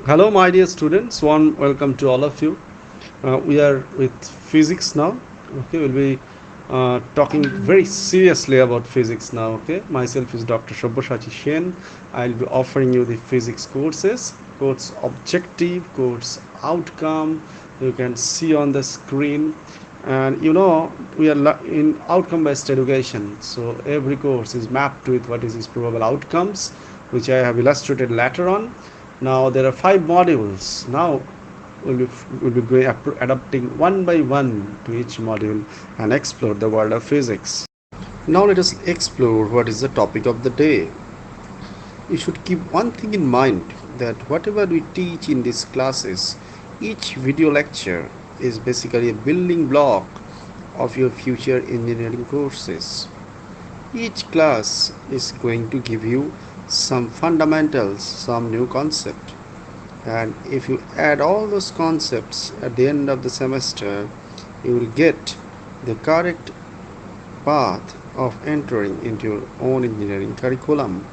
Hello, my dear students. Warm welcome to all of you. We are with physics now. Okay, we'll be talking very seriously about physics now. Okay, myself is Dr. Shobboshachi Shen. I'll be offering you the physics courses, course objective, course outcome. You can see on the screen, and we are in outcome-based education. So every course is mapped with what is its probable outcomes, which I have illustrated later on. Now there are 5 modules. Now we'll be adapting one by one to each module and explore the world of physics. Now let us explore what is the topic of the day. You should keep one thing in mind, that whatever we teach in these classes, each video lecture is basically a building block of your future engineering courses. Each class is going to give you some fundamentals, some new concept. And if you add all those concepts at the end of the semester, you will get the correct path of entering into your own engineering curriculum,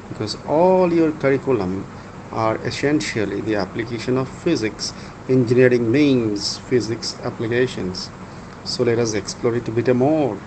because all your curriculum are essentially the application of physics. Engineering means physics applications. So let us explore it a bit more.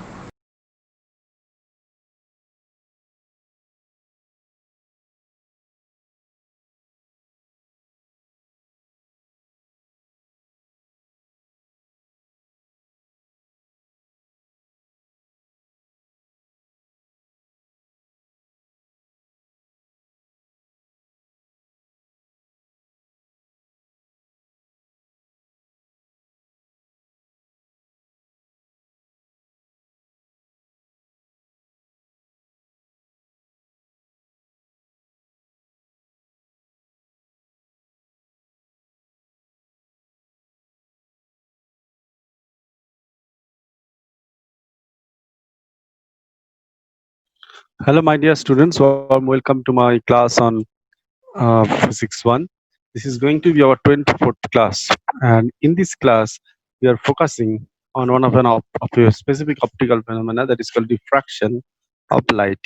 Hello, my dear students. Warm welcome to my class on Physics 1. This is going to be our 24th class. And in this class, we are focusing on one of a specific optical phenomena that is called diffraction of light.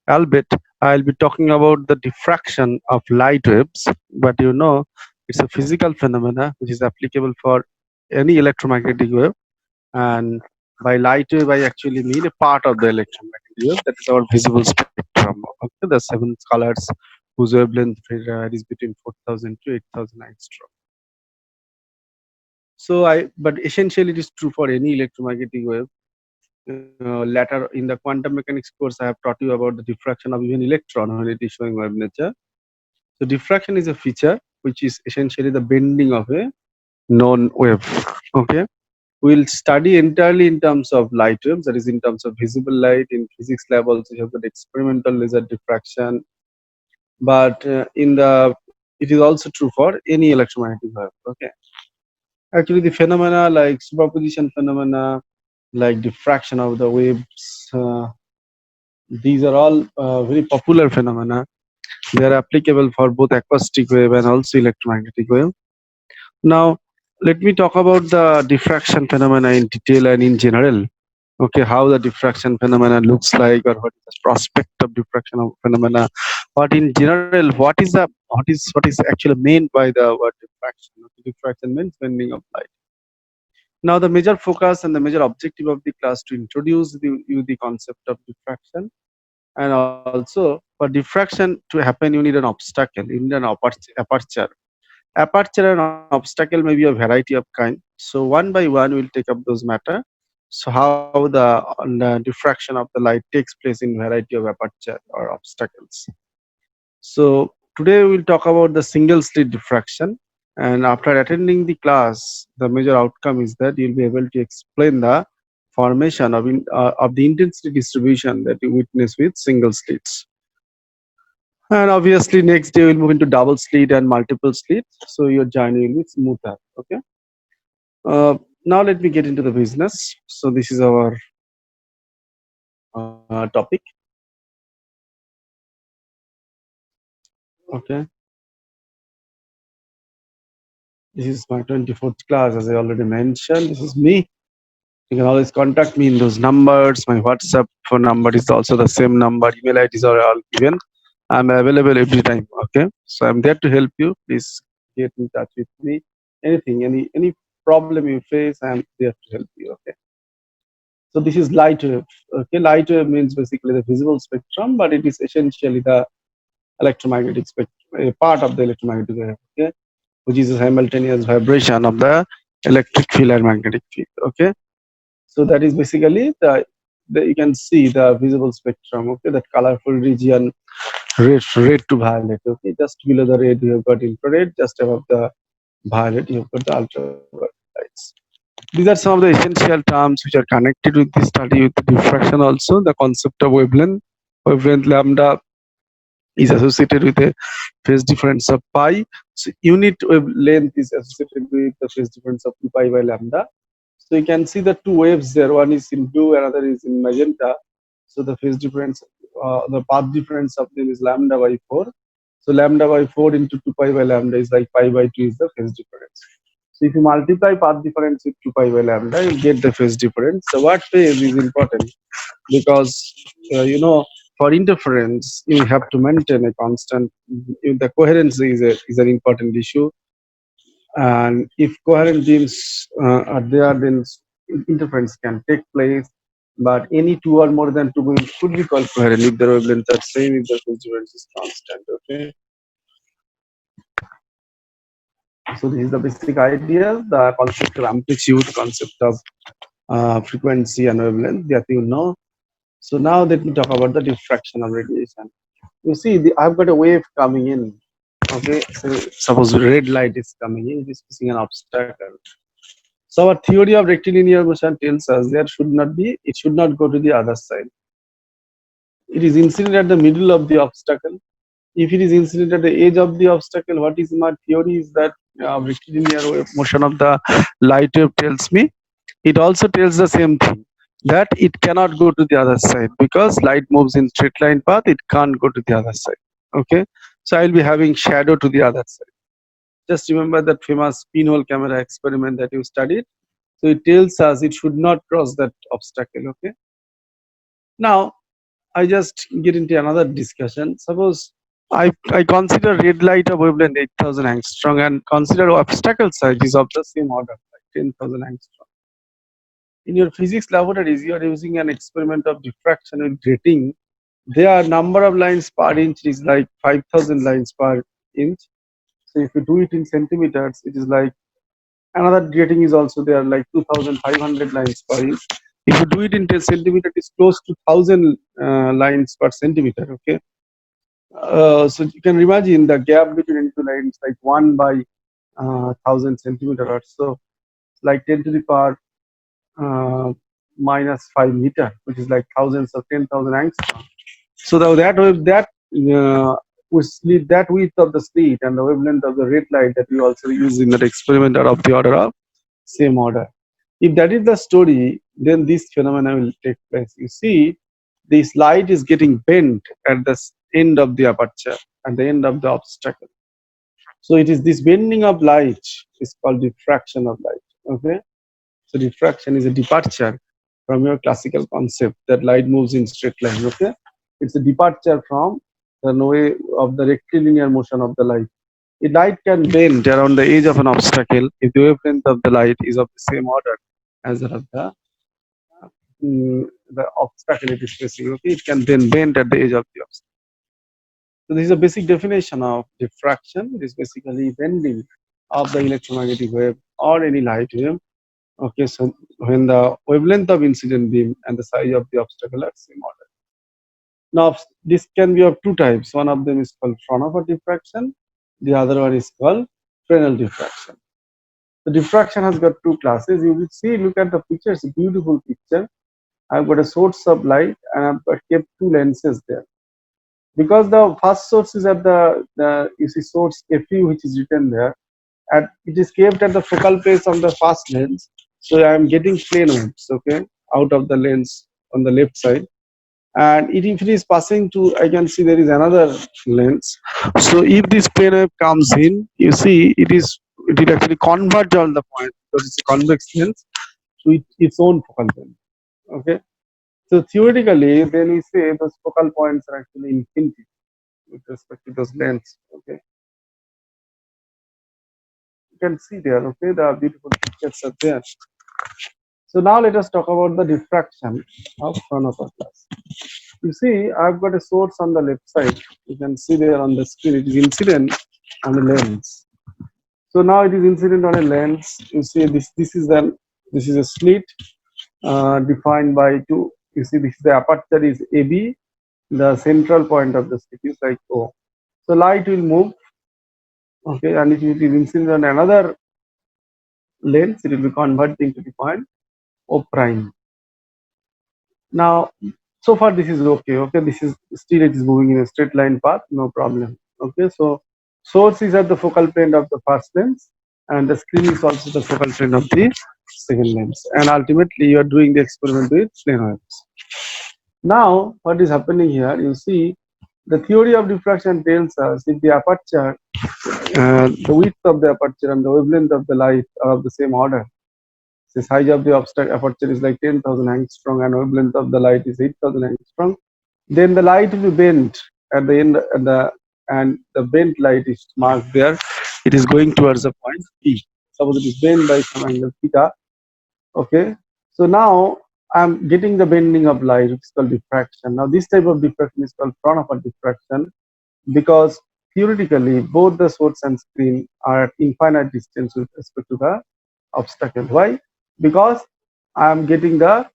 Albeit, I'll be talking about the diffraction of light waves, but it's a physical phenomena which is applicable for any electromagnetic wave. And by light wave, I actually mean a part of the electromagnetic wave, that is our visible spectrum. Okay, the 7 colors whose wavelength varies between 4,000 to 8,000 angstrom. But essentially it is true for any electromagnetic wave. Later in the quantum mechanics course, I have taught you about the diffraction of even electron when it is showing wave nature. So diffraction is a feature which is essentially the bending of a known wave. Okay. We'll study entirely in terms of light waves, that is in terms of visible light. In physics lab also you have got experimental laser diffraction, but it is also true for any electromagnetic wave. Okay, actually the phenomena like superposition phenomena, like diffraction of the waves, these are all very popular phenomena. They are applicable for both acoustic wave and also electromagnetic wave. Now let me talk about the diffraction phenomena in detail and in general. Okay, how the diffraction phenomena looks like, or what is the prospect of diffraction of phenomena, but in general what is actually meant by the word diffraction. Okay, diffraction means bending of light. Now the major focus and the major objective of the class to introduce you the concept of diffraction, and also for diffraction to happen you need an obstacle, you need an aperture. Aperture and obstacle may be a variety of kind. So one by one we'll take up those matter. So how the diffraction of the light takes place in variety of aperture or obstacles. So today we'll talk about the single slit diffraction. And after attending the class, the major outcome is that you'll be able to explain the formation of the intensity distribution that you witness with single slits. And obviously next day we'll move into double slit and multiple slit. So your journey will be smoother. Okay. Now let me get into the business. So this is our topic. Okay. This is my 24th class, as I already mentioned. This is me. You can always contact me in those numbers. My WhatsApp phone number is also the same number. Email IDs are all given. I'm available every time. Okay. So I'm there to help you. Please get in touch with me. Anything, any problem you face, I'm there to help you. Okay. So this is light wave. Okay, light wave means basically the visible spectrum, but it is essentially the electromagnetic spectrum, a part of the electromagnetic wave. Okay, which is a simultaneous vibration of the electric field and magnetic field. Okay, so that is basically the you can see the visible spectrum. Okay, that colorful region, red to violet. Okay, just below the red you have got infrared, just above the violet you have got the ultraviolet lights. These are some of the essential terms which are connected with the study with the diffraction also. The concept of wavelength. Wavelength lambda is associated with a phase difference of pi. So unit wavelength is associated with the phase difference of 2 pi by lambda. So you can see the two waves there. One is in blue, another is in magenta. So the phase difference, the path difference of them is lambda by 4. So lambda by 4 into 2 pi by lambda is like pi by 2 is the phase difference. So if you multiply path difference with 2 pi by lambda, you get the phase difference. So what phase is important? Because for interference you have to maintain a constant. The coherence is an important issue, and if coherent beams are there, then interference can take place. But any two or more than two beams could be called coherent if the wavelengths are same, if the phase difference is constant. Okay, so this is the basic idea, the concept of amplitude, concept of frequency and wavelength that you know. So now let me talk about the diffraction of radiation. You see, I've got a wave coming in. Okay, so suppose red light is coming in, it is facing an obstacle. So our theory of rectilinear motion tells us it should not go to the other side. It is incident at the middle of the obstacle. If it is incident at the edge of the obstacle, what is my theory is that rectilinear motion of the light wave tells me. It also tells the same thing, that it cannot go to the other side because light moves in straight line path. It can't go to the other side. Okay, so I'll be having shadow to the other side. Just remember that famous pinhole camera experiment that you studied. So it tells us it should not cross that obstacle. Okay. Now I just get into another discussion. Suppose I consider red light of wavelength 8,000 angstrom and consider obstacle size is of the same order, like 10,000 angstrom. In your physics laboratories, you are using an experiment of diffraction with grating. Their number of lines per inch is like 5,000 lines per inch. So if you do it in centimeters, it is like another grating is also there, like 2,500 lines per inch. If you do it in 10 centimeter, it is close to 1,000 lines per centimeter. Okay, so you can imagine the gap between two lines, like 1 by 1,000 centimeter or so, like 10 to the power minus 5 meter, which is like thousands of 10,000 angstrom. So that width of the slit and the wavelength of the red light that we also use in that experiment are of the order of same order. If that is the story, then this phenomena will take place. You see, this light is getting bent at the end of the aperture, at the end of the obstacle. So it is this bending of light is called diffraction of light. Okay, so diffraction is a departure from your classical concept that light moves in straight line. Okay, it's a departure from the way of the rectilinear motion of the light. A light can bend around the edge of an obstacle if the wavelength of the light is of the same order as that of the obstacle it is facing. Okay, it can then bend at the edge of the obstacle. So this is a basic definition of diffraction. It is basically bending of the electromagnetic wave or any light wave. Okay, so when the wavelength of incident beam and the size of the obstacle are same order. Now this can be of two types. One of them is called Fraunhofer diffraction. The other one is called Fresnel diffraction. The diffraction has got two classes. You will see, look at the picture. It's a beautiful picture. I've got a source of light and I've got kept two lenses there. Because the first source is at the you see source Fu, which is written there, and it is kept at the focal place of the first lens. So I am getting plane waves, okay, out of the lens on the left side. And if it is passing to, I can see there is another lens. So if this plane wave comes in, you see it will actually converge all the points because it's a convex lens to its own focal length. Okay. So theoretically, then we say those focal points are actually infinity with respect to those lengths. Okay. can see there. Okay, the beautiful pictures are there. So now let us talk about the diffraction of Fraunhofer class. You see, I've got a source on the left side. You can see there on the screen. It is incident on the lens. So now it is incident on a lens. You see this. This is a slit defined by two. You see this, the aperture is AB. The central point of the slit is like O. So light will move. Okay, and if it is incident on another lens, it will be converting to the point O prime. Now, so far this is okay. Okay, this is still, it is moving in a straight line path, no problem. Okay, so source is at the focal plane of the first lens, and the screen is also the focal plane of the second lens, and ultimately you are doing the experiment with plane waves. Now what is happening here, you see, the theory of diffraction tells us if the aperture, the width of the aperture and the wavelength of the light are of the same order. The size of the aperture is like 10,000 angstrom and wavelength of the light is 8,000 angstrom. Then the light will be bent at the end, and the bent light is marked there. It is going towards the point P. Suppose it is bent by some angle theta. Okay. So now I'm getting the bending of light, which is called diffraction. Now this type of diffraction is called Fraunhofer diffraction, because theoretically both the source and screen are at infinite distance with respect to the obstacle. Why? Because I am getting the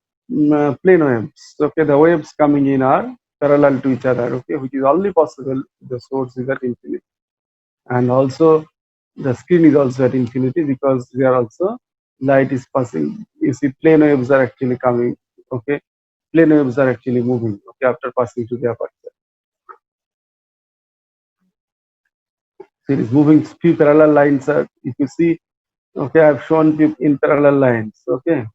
plane waves. Okay, the waves coming in are parallel to each other. Okay, which is only possible if the source is at infinity, and also the screen is also at infinity, because there also light is passing. You see, plane waves are actually coming. Okay, plane waves are actually moving. Okay, after passing to the aperture. It is moving few parallel lines. If you see, okay, I've shown you in parallel lines. Okay,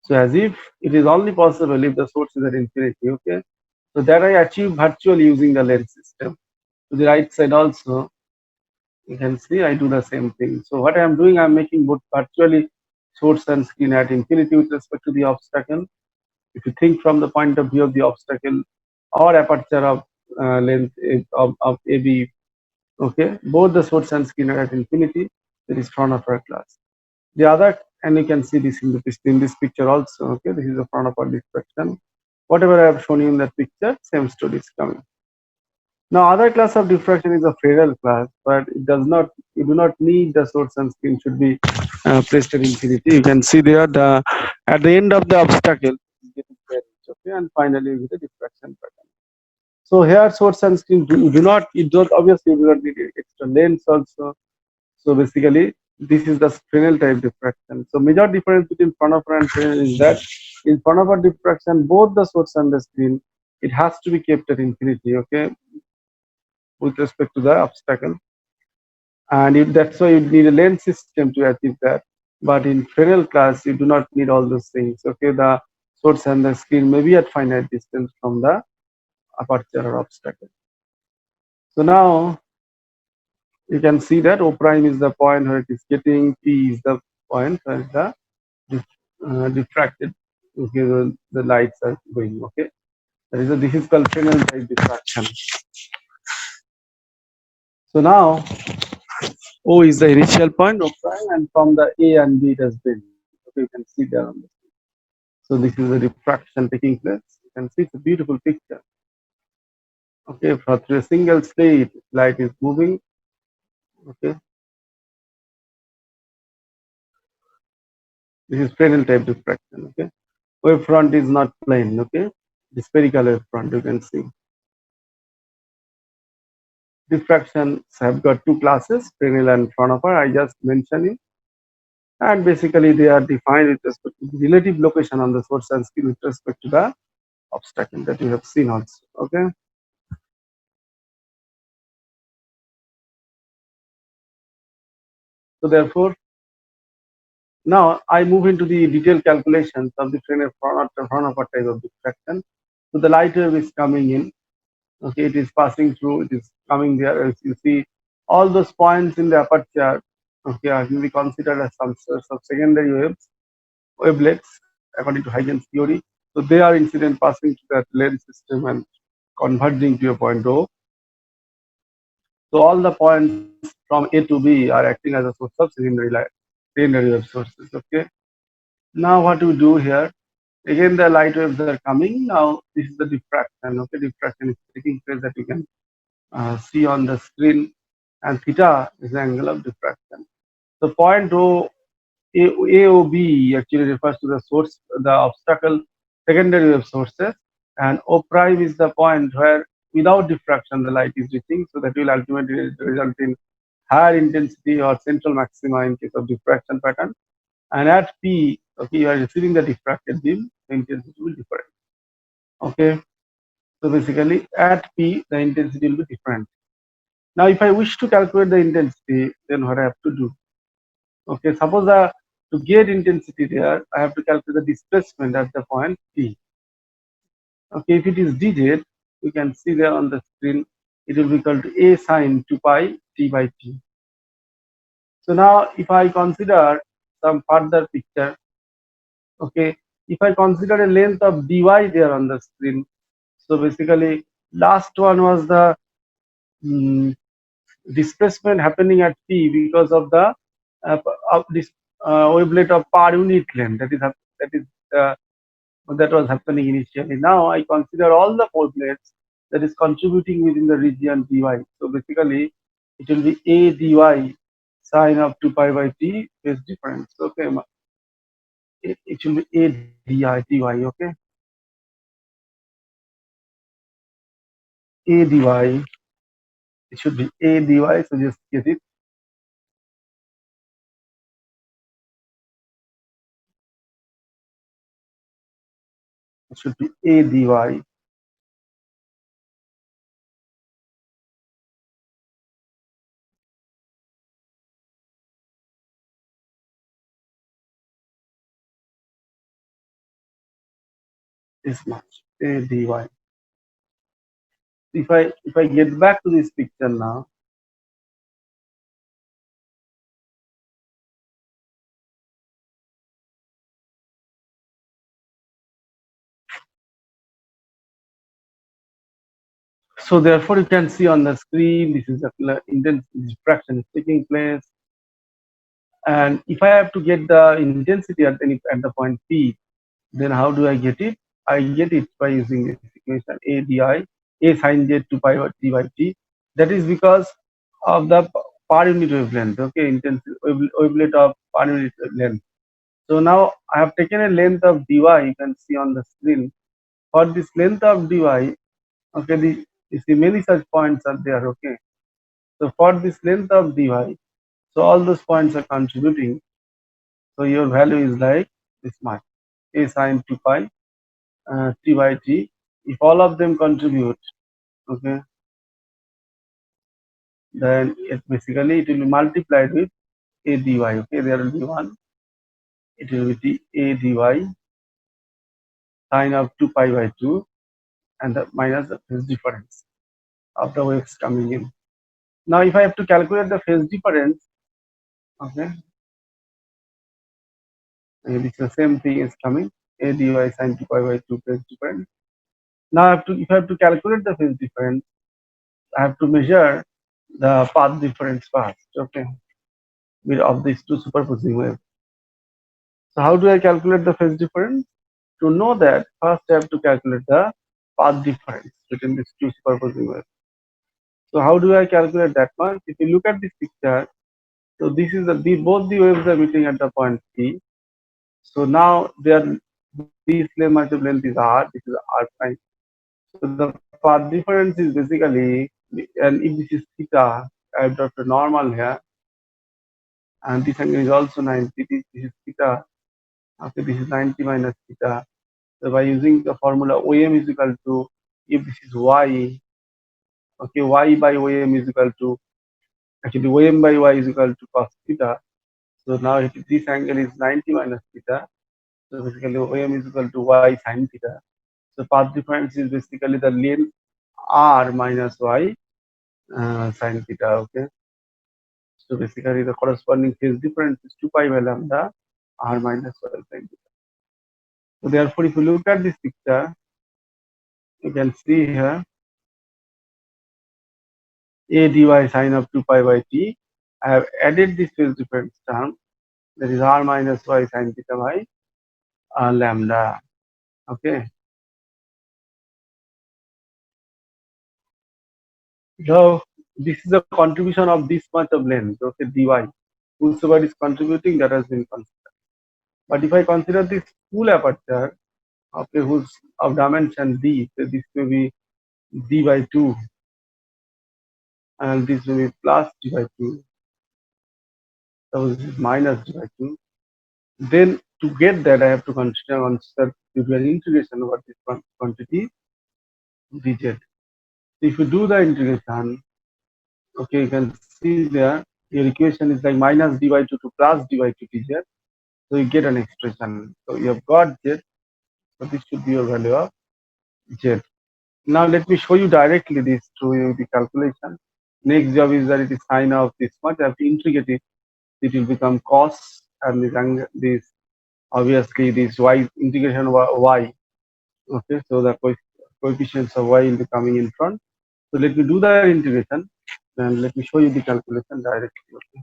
so as if it is only possible if the source is at infinity. Okay, so that I achieve virtually using the lens system. To the right side also, you can see I do the same thing. So what I am doing, I am making both virtually source and screen at infinity with respect to the obstacle. If you think from the point of view of the obstacle or aperture of length of AB, okay, both the source and screen are at infinity. There is Fraunhofer class. The other, and you can see this in this picture also. Okay, this is a Fraunhofer diffraction. Whatever I have shown you in that picture, same story is coming. Now, other class of diffraction is a Fresnel class, but it does not. You do not need the source and screen should be placed at infinity. You can see there the at the end of the obstacle, okay, and finally with the diffraction pattern. So here source and screen you do not. You don't, obviously you do not need extra lens also. So basically, this is the Fresnel type diffraction. So major difference between Fraunhofer and Fresnel is that in Fraunhofer diffraction, both the source and the screen, it has to be kept at infinity. Okay, with respect to the obstacle, and that's why you need a lens system to achieve that. But in Fresnel class, you do not need all those things. Okay, the source and the screen may be at finite distance from the aperture or obstacle. So now you can see that O prime is the point where it is getting, P is the point where the diffracted, okay, the lights are going. Okay, this is called Fresnel type diffraction. So now O is the initial point, O prime, and from the A and B it has been. Okay, you can see there on the screen. So this is the diffraction taking place. You can see it's a beautiful picture. Okay, through a single slit, light is moving. Okay, this is Fresnel type diffraction. Okay, wave front is not plane. Okay, the spherical wave front, you can see. Diffractions have got two classes, Fresnel and Fraunhofer. I just mentioned it. And basically they are defined with respect to the relative location on the source and screen with respect to the obstacle that you have seen also. Okay. So therefore, now I move into the detailed calculations of the Fraunhofer type of diffraction. So the light wave is coming in. Okay, it is passing through. It is coming there. As you see, all those points in the aperture, okay, can be considered as some source of secondary wavelets, according to Huygens theory. So they are incident passing to that lens system and converging to a point O. So all the points from A to B are acting as a source of secondary light, secondary wave sources. Okay. Now what we do here? Again, the light waves are coming. Now this is the diffraction. Okay, diffraction is taking place that you can see on the screen, and theta is the angle of diffraction. So point O AOB actually refers to the source, the obstacle secondary wave sources, and O prime is the point where without diffraction the light is reaching, so that will ultimately result in higher intensity or central maxima in case of diffraction pattern. And at P, okay, you are receiving the diffracted beam, the intensity will be different. Okay, so basically at P the intensity will be different. Now, if I wish to calculate the intensity, then what I have to do? Okay, suppose to get intensity there, I have to calculate the displacement at the point P. Okay, if it is dz, you can see there on the screen, it will be equal to a sine 2 pi t by t. So now, if I consider some further picture, okay, if I consider a length of dy there on the screen, so basically, last one was the mm, displacement happening at P because of the of this wavelet of per unit length that is uh, that was happening initially. Now I consider all the wavelets that is contributing within the region dy. So basically, it will be a dy sine of 2 pi by t phase difference. Okay, it will be a dy. Okay, a dy. It should be a dy. So just get it. It should be a dy. This much a dy. If I get back to this picture now, so therefore you can see on the screen this is a intense diffraction is taking place, and if I have to get the intensity at the point P, then how do I get it? I get it by using this equation a di a sine j 2 pi by t by t. That is because of the per unit wavelength. Okay, intensity wavelet of per unit length. So now I have taken a length of dy. You can see on the screen. For this length of dy, okay, you see many such points are there. Okay, so for this length of dy, so all those points are contributing. So your value is like this much, a sine 2 pi t by t. If all of them contribute, okay, then it basically it will be multiplied with a dy. Okay, there will be one. It will be a dy sine of 2 pi by 2, and the minus the phase difference of the waves coming in. Now, if I have to calculate the phase difference, okay, and it's the same thing is coming a dy sine 2 pi by 2 phase difference. Now, if I have to calculate the phase difference, I have to measure the path difference first. Okay, of these two superposing waves. So how do I calculate the phase difference? To know that, first I have to calculate the path difference between these two superposing waves. So how do I calculate that one? If you look at this picture, so this is both the waves are meeting at the point P. So now this lemma length is r, this is r prime. So the path difference is basically, and if this is theta, I have got a normal here, and this angle is also 90. This is theta. Okay, this is 90 minus theta. So by using the formula OM is equal to, if this is y, okay, y by OM is equal to, actually OM by y is equal to cos theta. So now this angle is 90 minus theta. So basically OM is equal to y sin theta. So path difference is basically the length r minus y sin theta. Okay. So basically the corresponding phase difference is 2 pi by lambda r minus y sin theta. So therefore, if you look at this picture, you can see here a dy sine of 2 pi by t. I have added this phase difference term, that is r minus y sine theta by lambda. Okay. So this is a contribution of this much of length, okay, dy. Whosoever is contributing, that has been considered. But if I consider this full aperture, okay, whose of dimension d, so this may be d by 2, and this may be plus d by 2, so this is minus d by 2. Then to get that, I have to consider an integration over this quantity dz. If you do the integration, okay, you can see there your equation is like minus d by 2 to plus d by 2 dz. So you get an expression. So you have got z. So this should be your value of z. Now let me show you directly this through the calculation. Next job is that it is sine of this much. I have to integrate it. It will become cos, and this obviously this y integration y. Okay, so the coefficients of y will be coming in front. So let me do the integration, and let me show you the calculation directly. Okay.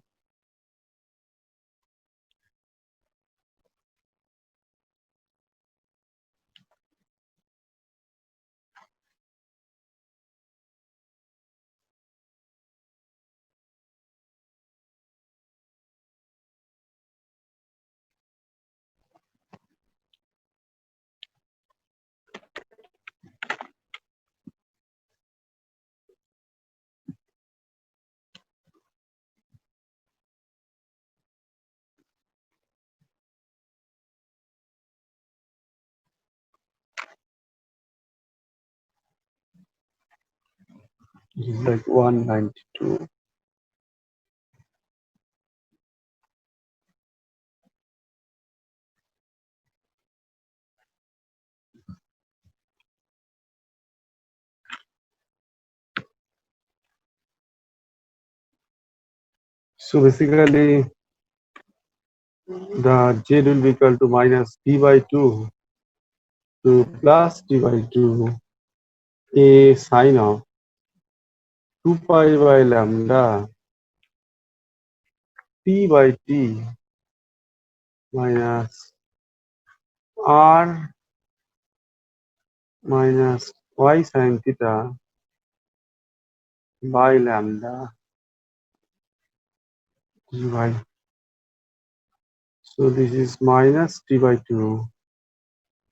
It is like 192. So basically, the z will be equal to minus d by 2 to plus d by 2 a sine of 2 pi by lambda t by t minus r minus y sine theta by lambda dy. So this is minus d by 2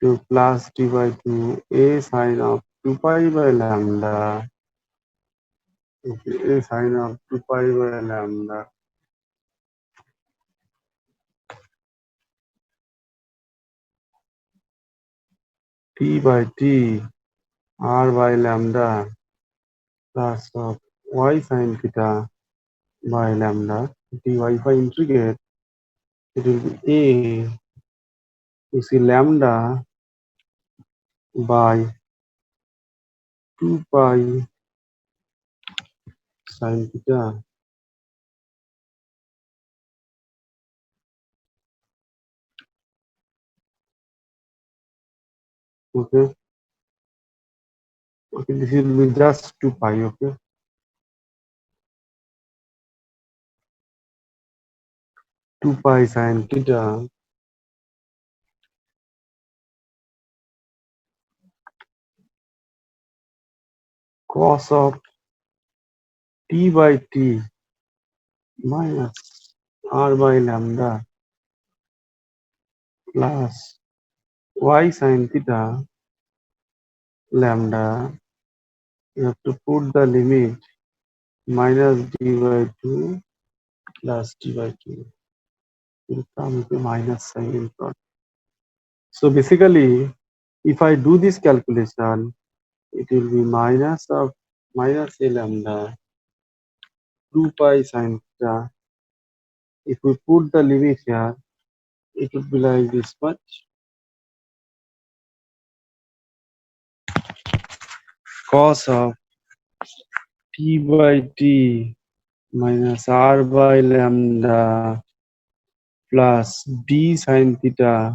to plus d by 2 a sine of 2 pi by lambda. Okay, a sine of 2 pi by lambda t by t r by lambda plus of y sine theta by lambda dy. If I integrate, it will be a, you see, lambda by 2 pi sine theta. Okay, okay, this will be just 2 pi. Okay, 2 pi sine theta cos of t by t minus r by lambda plus y sine theta lambda. You have to put the limit minus d by 2 plus d by 2 will come to minus sign in front. So basically, if I do this calculation, it will be minus of minus a lambda 2 pi sine theta. If we put the limit here, it would be like this much, cos of t by t minus r by lambda plus d sine theta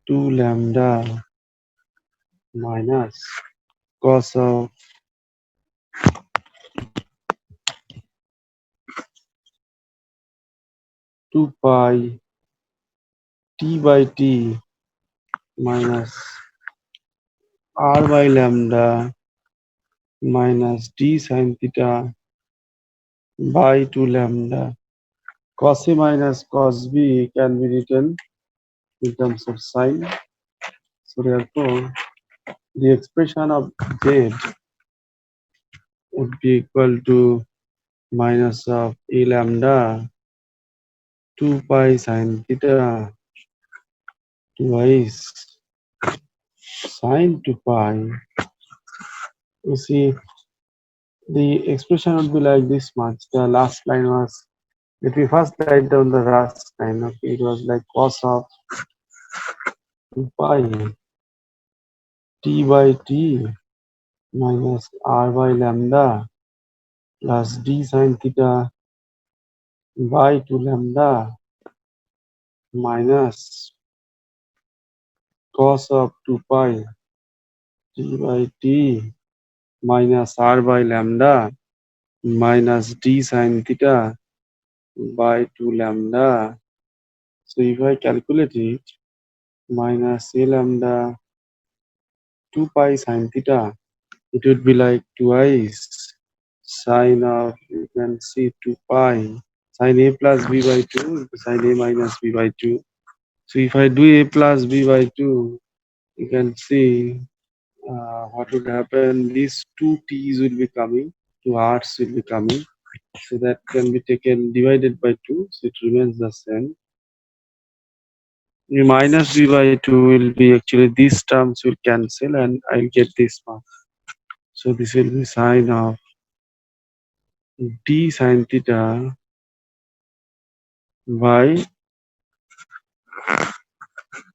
2 lambda minus cos of 2 pi t by t minus r by lambda minus d sin theta by 2 lambda. Cos A minus cos B can be written in terms of sine. So therefore, the expression of Z would be equal to minus of A lambda 2 pi sin theta twice sine 2 pi. You see, the expression would be like this much. The last line was, let me first write down the last line. Okay, it was like cos of 2 pi t by t minus r by lambda plus d sin theta by 2 lambda minus cos of 2 pi t by t minus r by lambda minus d sin theta by 2 lambda. So if I calculate it, minus a lambda 2 pi sin theta, it would be like twice sine of, you can see 2 pi sine a plus b by 2 into sine a minus b by 2. So if I do a plus b by 2, you can see what would happen. These two t's will be coming, two r's will be coming. So that can be taken divided by 2, so it remains the same. The minus b by 2 will be actually, these terms will cancel and I'll get this one. So this will be sine of d sin theta by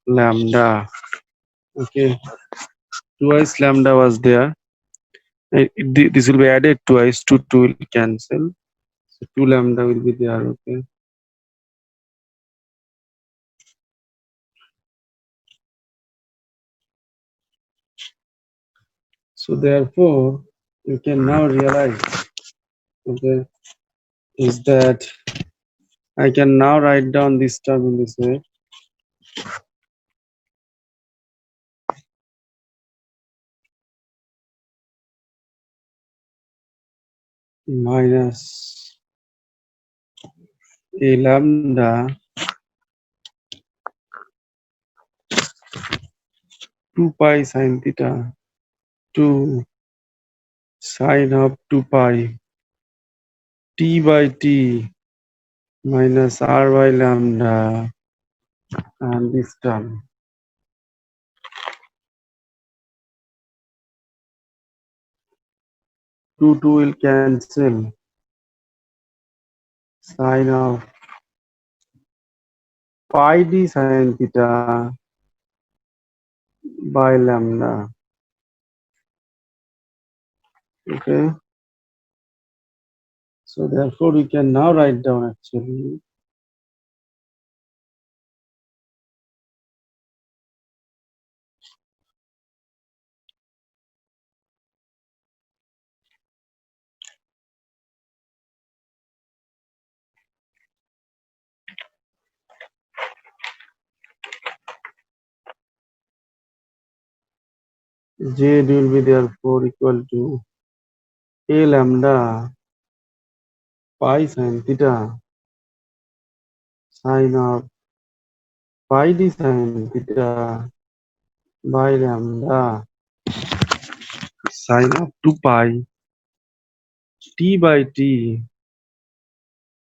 lambda. Okay, twice lambda was there. This will be added twice, 2 will cancel. So 2 lambda will be there. Okay. So therefore, you can now realize, okay, is that I can now write down this term in this way. Minus a lambda 2 pi sin theta to sine of 2 pi t by t minus r by lambda, and this term. 2 will cancel. Sine of pi d sin theta by lambda. Okay. So therefore, we can now write down actually Z will be therefore equal to a lambda pi sin theta sine of pi d sin theta by lambda sine of 2 pi t by t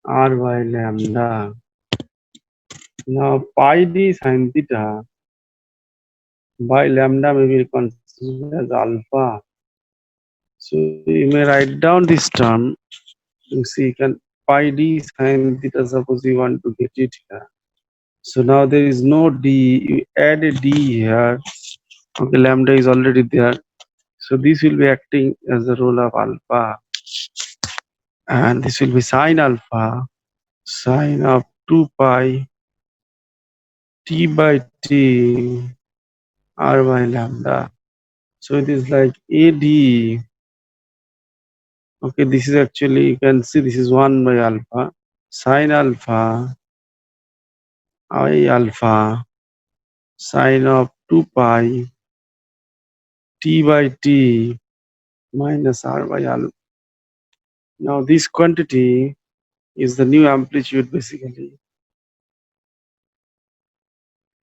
r by lambda. Now pi d sin theta by lambda may be considered as alpha. So you may write down this term. You see, you can pi d sin theta, suppose you want to get it here. So now there is no d, you add a d here. Okay, lambda is already there. So this will be acting as the role of alpha. And this will be sine alpha, sine of 2 pi t by t r by lambda. So it is like AD. Okay, this is actually, you can see this is 1 by alpha, sine alpha I alpha sine of 2 pi t by t minus r by alpha. Now this quantity is the new amplitude basically.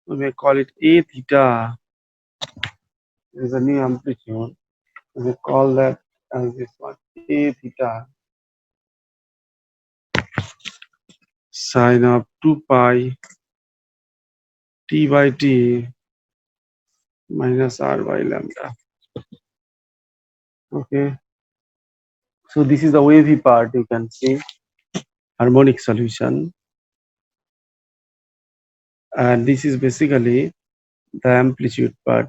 We may call it A theta is a new amplitude. We call that as this one A theta sine of 2 pi t by t minus r by lambda. Okay, so this is the wavy part. You can see harmonic solution, and this is basically the amplitude part.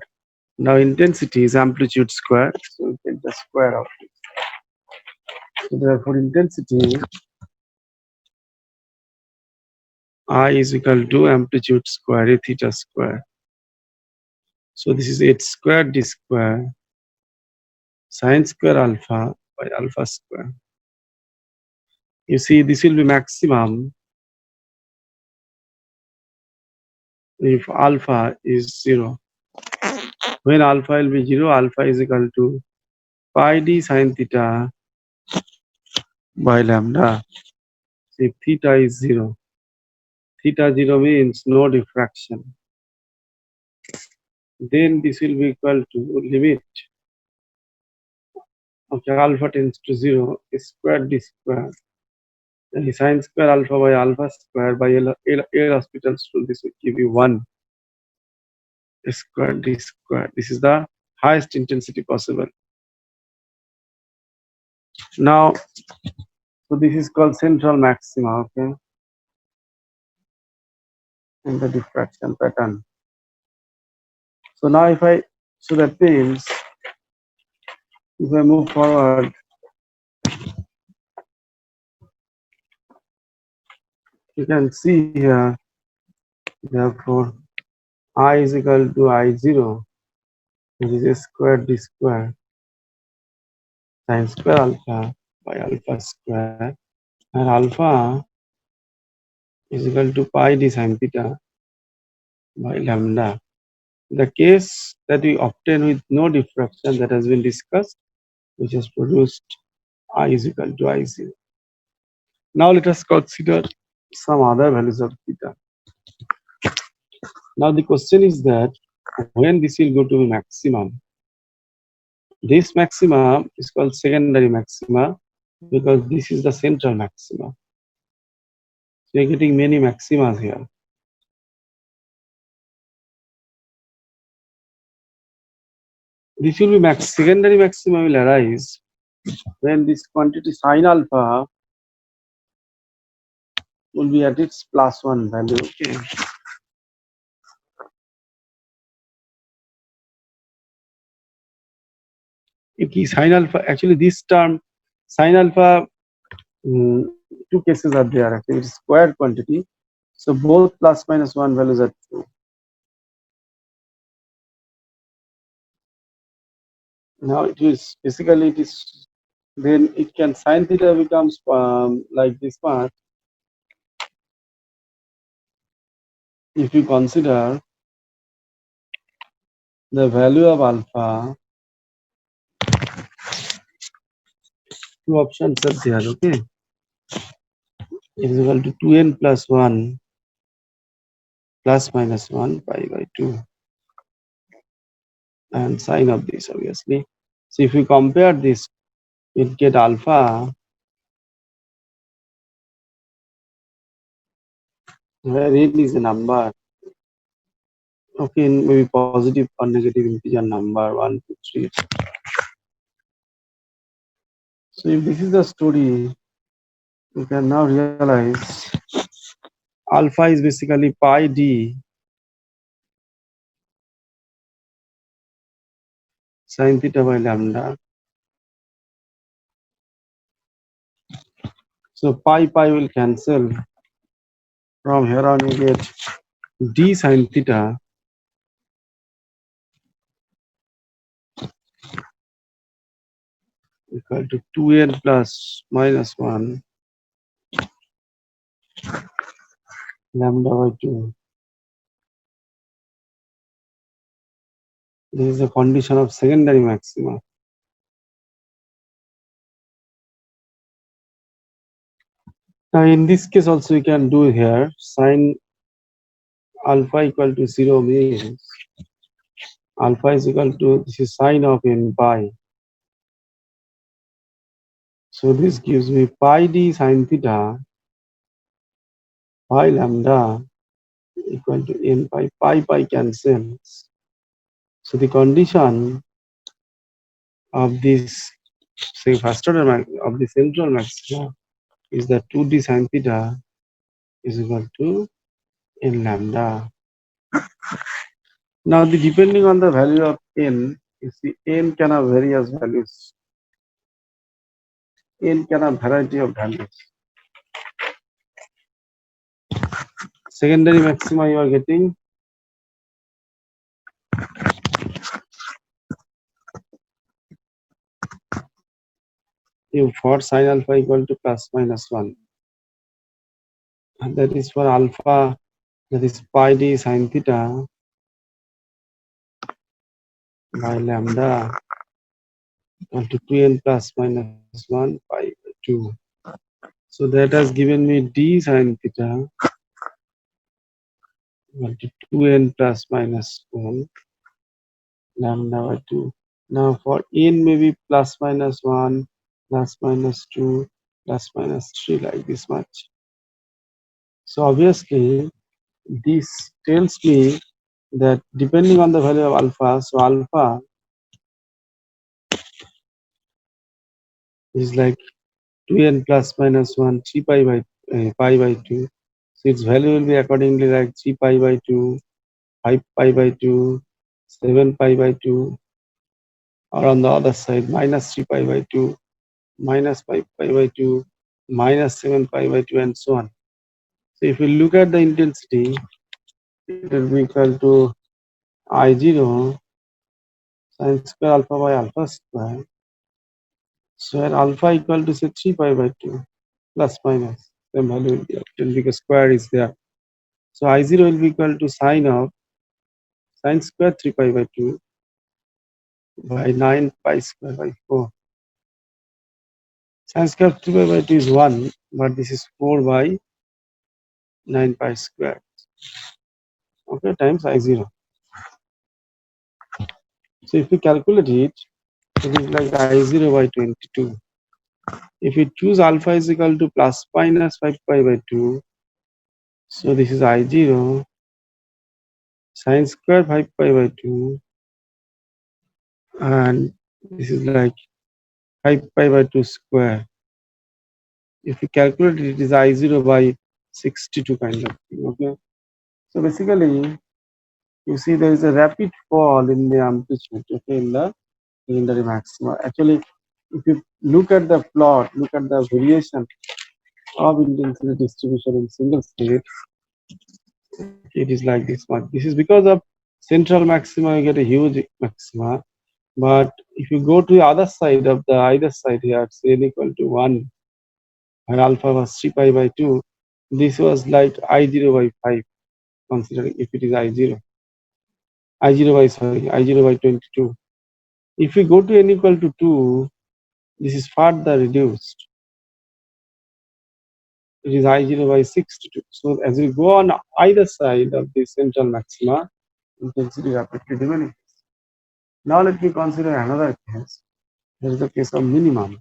Now intensity is amplitude square, so we take the square of it. So therefore intensity I is equal to amplitude square A theta square. So this is h square d square sine square alpha by alpha square. You see this will be maximum if alpha is 0. When alpha will be 0, alpha is equal to pi d sine theta by lambda. So if theta is 0, theta 0 means no diffraction. Then this will be equal to limit. Okay, alpha tends to 0, square d square. And sine square alpha by alpha square by L hospitals rule, this will give you 1 square d square. This is the highest intensity possible. Now, so this is called central maxima, okay, in the diffraction pattern. So now so that means if I move forward, you can see here, therefore, I is equal to I0, which is a square d square sine square alpha by alpha square, and alpha is equal to pi d sine theta by lambda. The case that we obtain with no diffraction that has been discussed, which has produced I is equal to I0. Now let us consider some other values of theta. Now the question is that when this will go to maximum, this maxima is called secondary maxima because this is the central maxima. So you're getting many maximas here. This will be secondary maxima will arise when this quantity sine alpha will be at its +1 value. Okay. Okay, sine alpha, actually this term sine alpha, two cases are there. Actually it is square quantity, so both +-1 values are true. Now it is basically it is, then it can sine theta becomes like this part if you consider the value of alpha. Two options are there. Okay, it is equal to 2n plus 1 +-1 pi by 2 and sine of this obviously. So if you compare this, it get alpha where n is a number. Okay, maybe positive or negative integer number 1, 2, 3. So if this is the story, you can now realize alpha is basically pi d sine theta by lambda. So pi will cancel. From here on you get d sine theta equal to 2n plus -1 lambda by 2. This is the condition of secondary maxima. Now in this case also you can do here sine alpha equal to 0 means alpha is equal to, this is sine of n pi. So this gives me pi d sine theta pi lambda equal to n pi, pi cancels. So the condition of this, say first order of the central maxima is that 2d sine theta is equal to n lambda. Now the depending on the value of n, you see n can have various values. N can have variety of values. Secondary maxima you are getting for sine alpha equal to plus minus 1. And that is for alpha, that is pi d sine theta by lambda equal to 2n plus minus 1 pi by 2. So that has given me d sine theta equal to 2n plus minus 1 lambda by 2. Now for n maybe plus minus 1, plus minus 2, plus minus 3, like this much. So obviously this tells me that depending on the value of alpha, so alpha is like 2n plus minus 1, 3 pi by 2. So its value will be accordingly like 3 pi by 2, 5 pi by 2, 7 pi by 2, or on the other side minus 3 pi by 2, minus 5 pi by 2, minus 7 pi by 2, and so on. So if we look at the intensity, it will be equal to I0 sine square alpha by alpha square. So where alpha equal to say 3 pi by 2 plus minus, same value will be obtained because square is there. So I0 will be equal to sine of sine square 3 pi by 2 by 9 pi square by 4. Sine square 3 pi by 2 is 1, but this is 4 by 9 pi square. Okay, times I0. So if we calculate it, it is like I0 by 22. If we choose alpha is equal to plus minus 5 pi by 2, so this is I0 sine square 5 pi by 2, and this is like 5 pi by 2 square. If we calculate it, it is I0 by 62 kind of thing. Okay. So basically, you see there is a rapid fall in the amplitude, okay, in the secondary maxima. Actually, if you look at the plot, look at the variation of intensity distribution in single state, it is like this one. This is because of central maxima, you get a huge maxima. But if you go to the other side of the either side here, say n equal to 1, and alpha was 3 pi by 2, this was like I0 by 5, considering if it is I0. I0 by 22. If we go to n equal to 2, this is further reduced. It is I0 by 62. So as we go on either side of the central maxima, intensity rapidly diminishes. Now let me consider another case. Here is the case of minimum.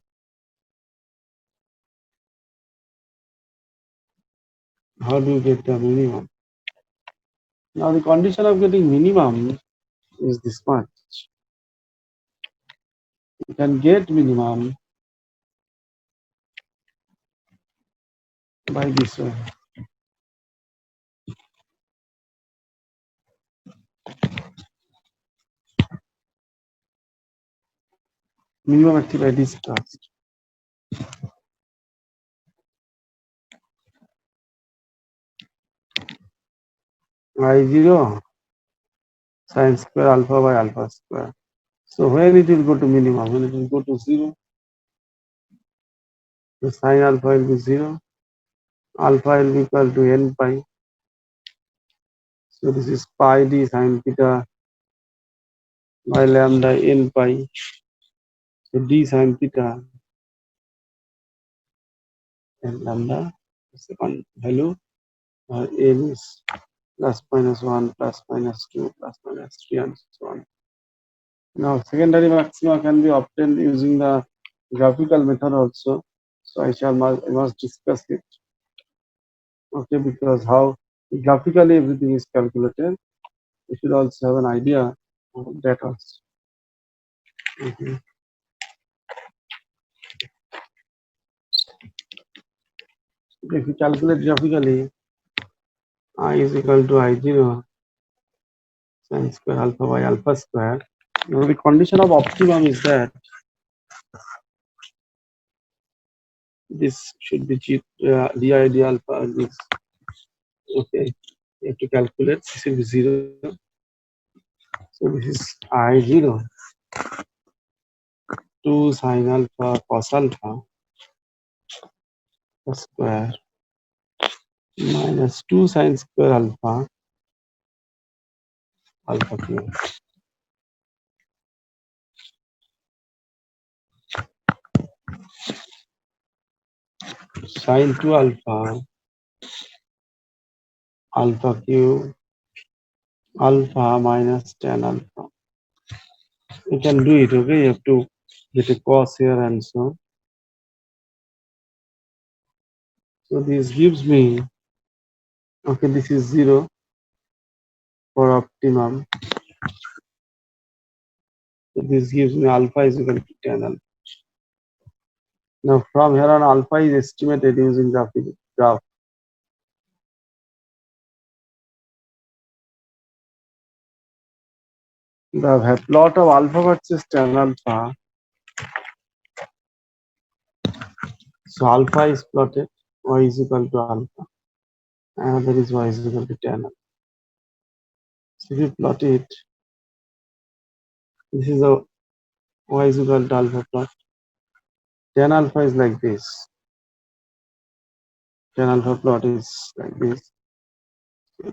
How do you get the minimum? Now the condition of getting minimum is this much. You can get minimum by this way. Minimum actually by this first. I0 sine square alpha by alpha square. So when it will go to minimum, when it will go to 0, the sine alpha will be 0, alpha will be equal to n pi. So this is pi d sine theta by lambda n pi. So d sin theta and lambda is the one value n is plus minus 1, plus minus 2, plus minus 3, and so on. Now secondary maxima can be obtained using the graphical method also. So I must discuss it. Okay, because how graphically everything is calculated, you should also have an idea of that also. Okay. If you calculate graphically, I is equal to I0 sin square alpha by alpha square. Now the condition of optimum is that this should be did alpha this. Okay, you have to calculate. This will be 0. So this is I0 2 sin alpha cos alpha square minus 2 sin square alpha alpha cube sin 2 alpha alpha cube alpha minus tan alpha. You can do it. Okay, you have to get a cos here and so. So this gives me, okay, this is 0 for optimum. So this gives me alpha is equal to tan alpha. Now from here on, alpha is estimated using graph. The plot of alpha versus tan alpha. So alpha is plotted, y is equal to alpha, and that is y is equal to tan alpha. So if you plot it, this is a y is equal to alpha plot. Tan alpha is like this. Tan alpha plot is like this. So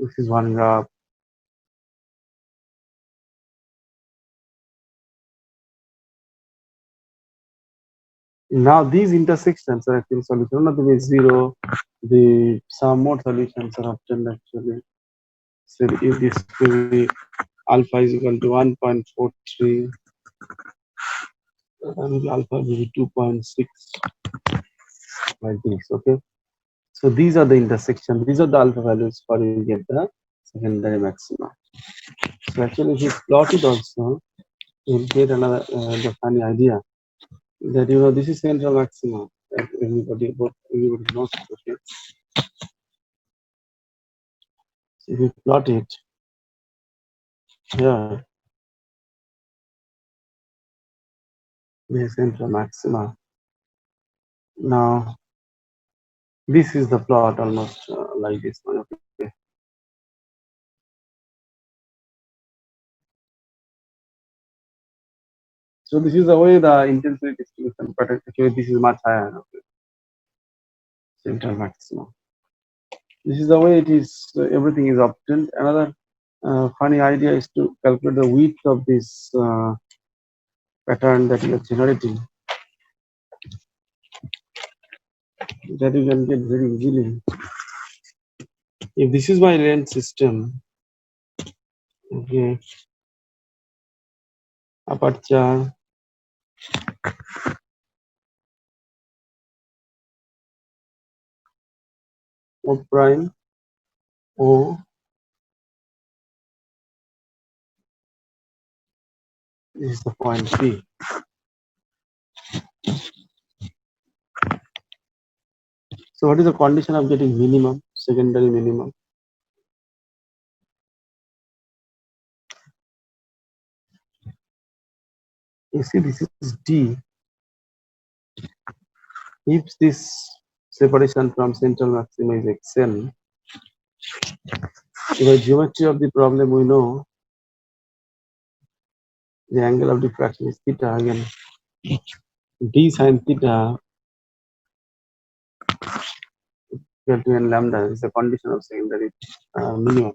this is one graph. Now these intersections are actually solution. Not to be 0. Some more solutions are obtained actually. So if this will be alpha is equal to 1.43, and alpha will be 2.6, like this. Okay. So these are the intersections. These are the alpha values for you get the secondary maxima. So actually, if you plot it also, you'll get another the funny idea that this is central maxima. Everybody knows. Okay. So if you plot it here, the central maxima. Now this is the plot almost like this one. Okay. So this is the way the intensity distribution, but actually this is much higher. Okay. Central maxima. This is the way it is. Everything is obtained. Another funny idea is to calculate the width of this pattern that you are generating. That you can get very easily. If this is my length system, okay, aperture O prime O, this is the point P. So what is the condition of getting minimum, secondary minimum? You see, this is D. If this separation from central maxima is XN, in the geometry of the problem we know the angle of diffraction is theta. Again, D sin theta equal to n lambda is the condition of secondary minimum.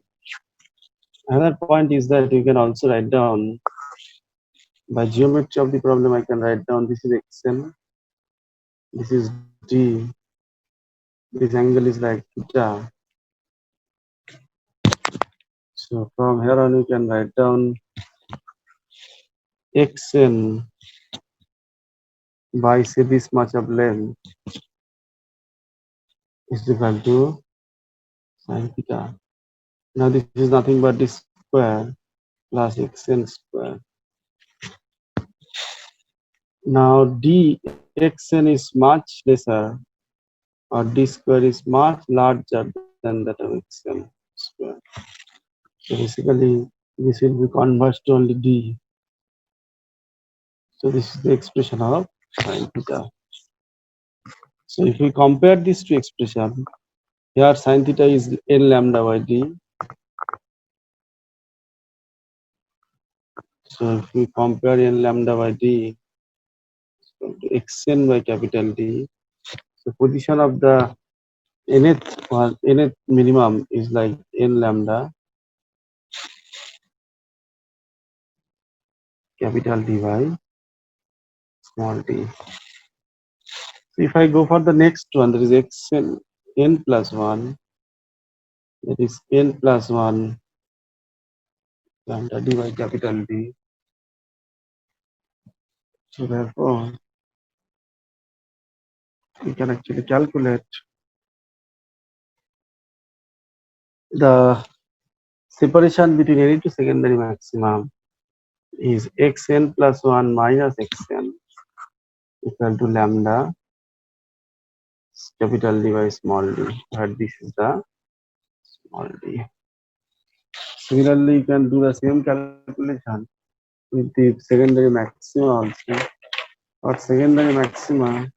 Another point is that you can also write down by geometry of the problem. I can write down this is xn, this is d, this angle is like theta. So from here on you can write down xn by say this much of length is equal to sin theta. Now this is nothing but this square plus xn square. Now dxn is much lesser, or d square is much larger than that of xn square. So basically this will be converged to only d. So this is the expression of sin theta. So if we compare these two expressions, here sin theta is n lambda by d. So if we compare n lambda by d to xn by capital D, so position of the nth minimum is like n lambda capital D by small d. So if I go for the next one, there is xn n plus 1, that is n plus 1 lambda d by capital D. So therefore, we can actually calculate the separation between any two secondary maximum is xn plus 1 minus xn equal to lambda capital D by small d, where this is the small d. Similarly, you can do the same calculation with the secondary maxima also. For secondary maxima,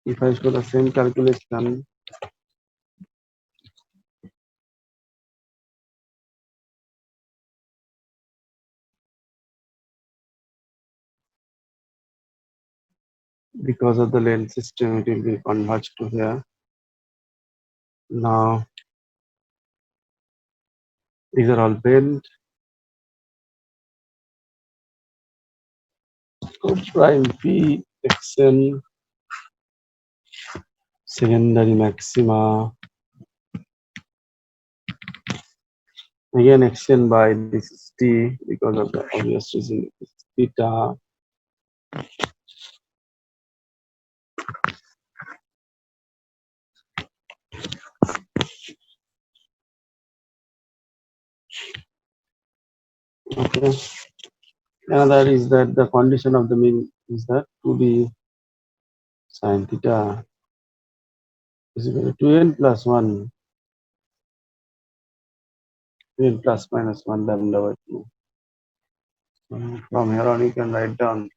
if I show the same calculation, because of the length system, it will be converged to here. Now, these are all bent. So prime P xn secondary maxima, again xn by this is t because of the obvious reason, this is theta. Okay. Another is that the condition of the mean is that 2d sin theta is equal to 2n plus 1, 2n plus minus 1 lambda by 2. From here on, you can write down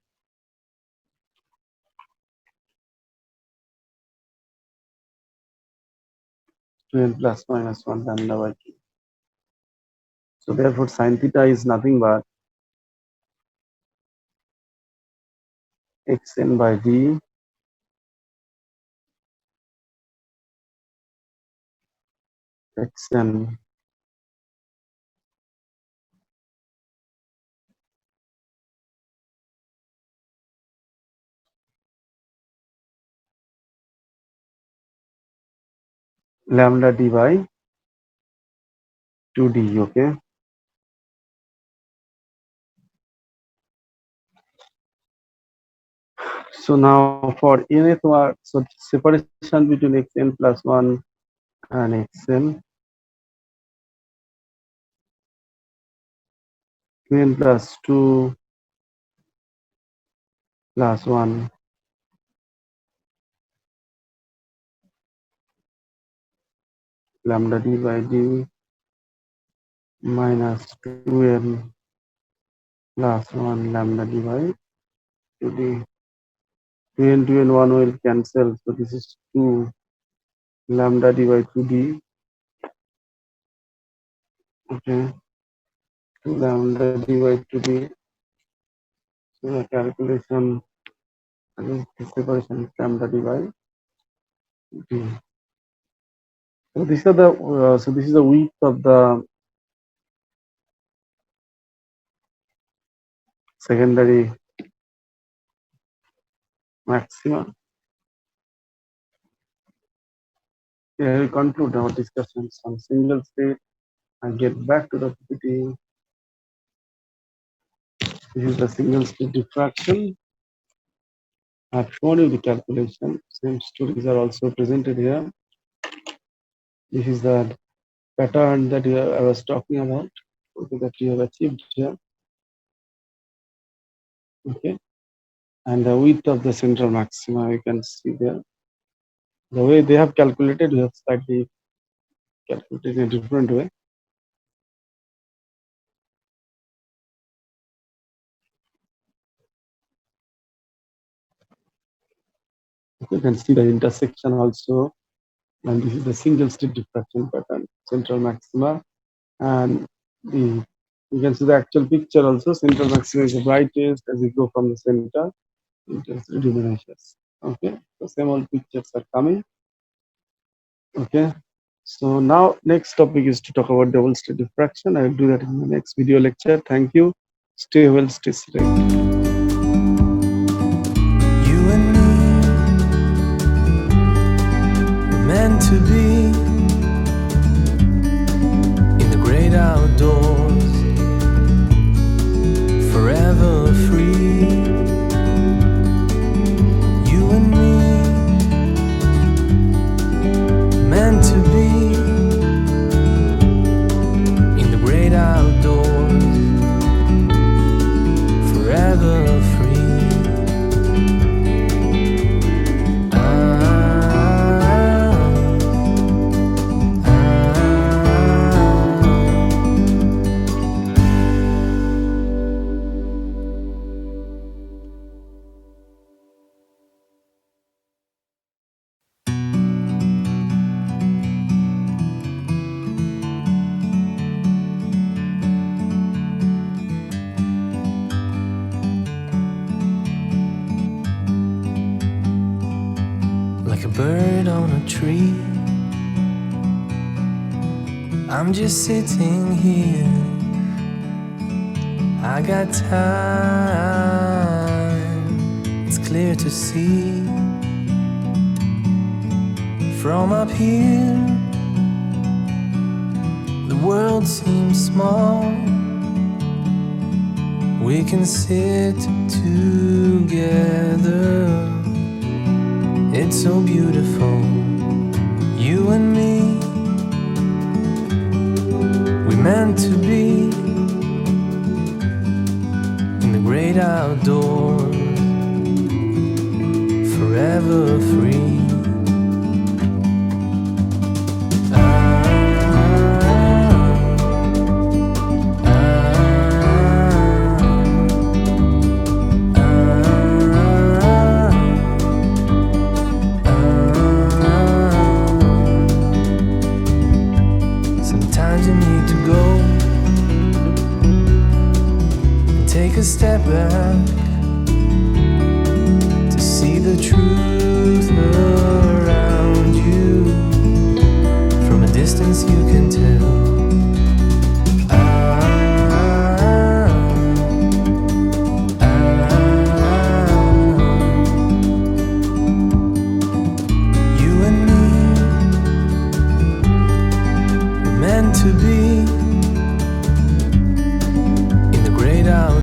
2n plus minus 1 lambda by 2. So therefore, sin theta is nothing but xn by d xn lambda d by 2d. Okay. So now for nth one, so separation between xn plus 1 and xn, 2n plus 2 plus 1 lambda d by d minus 2n plus 1 lambda d by 2d. 2 and 1 will cancel, so this is 2 lambda d by 2d. Okay, 2 lambda d by 2d. So the calculation, again, the separation is lambda d by Okay. So these are the this is the width of the secondary maxima. Here we conclude our discussions on single state and get back to the PPT. This is the single state diffraction. I've shown you the calculation. Same stories are also presented here. This is the pattern that I was talking about, okay, that you have achieved here. Okay, and the width of the central maxima you can see there. The way they have calculated, we have slightly calculated in a different way. You can see the intersection also, and this is the single state diffraction pattern, central maxima, and the you can see the actual picture also. Central maxima is the brightest as you go from the center. It just diminishes. Okay, so same old pictures are coming. Okay, so now next topic is to talk about double state diffraction. I will do that in the next video lecture. Thank you. Stay well, stay safe. You and me were meant to be in the great outdoors, forever free. You and me meant to be in the great outdoors, forever free. Like a bird on a tree, I'm just sitting here. I got time, it's clear to see. From up here, the world seems small. We can sit together. It's so beautiful, you and me. We meant to be in the great outdoors, forever free. Sometimes you need to go and take a step back to see the truth around you. From a distance you can tell. You and me were meant to be